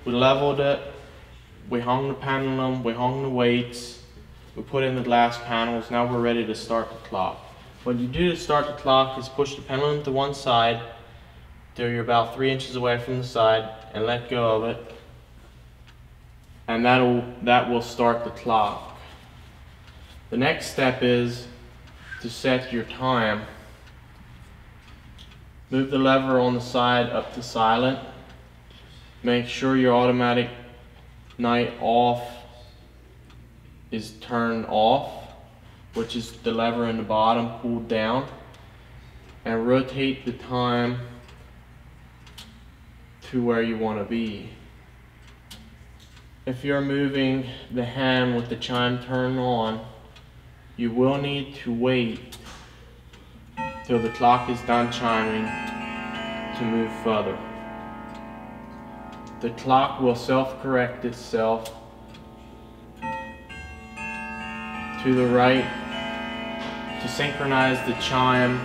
We leveled it, we hung the pendulum, we hung the weights, we put in the glass panels. Now we're ready to start the clock. What you do to start the clock is push the pendulum to one side till you're about 3 inches away from the side and let go of it. And that will start the clock. The next step is to set your time. Move the lever on the side up to silent. Make sure your automatic night off is turned off, which is the lever in the bottom pulled down, and rotate the time to where you want to be. If you're moving the hand with the chime turned on, you will need to wait till the clock is done chiming to move further. The clock will self-correct itself to the right to synchronize the chime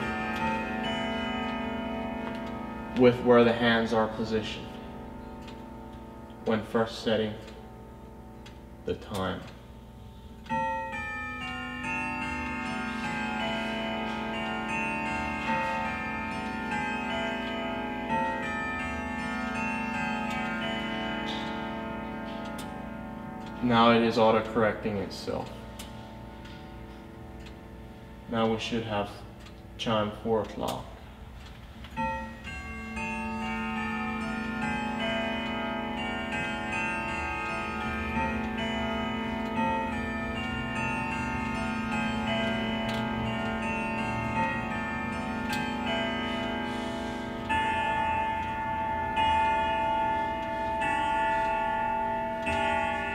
with where the hands are positioned when first setting the time. Now it is auto-correcting itself. Now we should have chime 4 o'clock.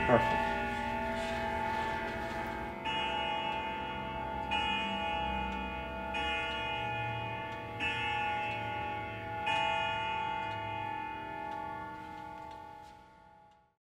Perfect.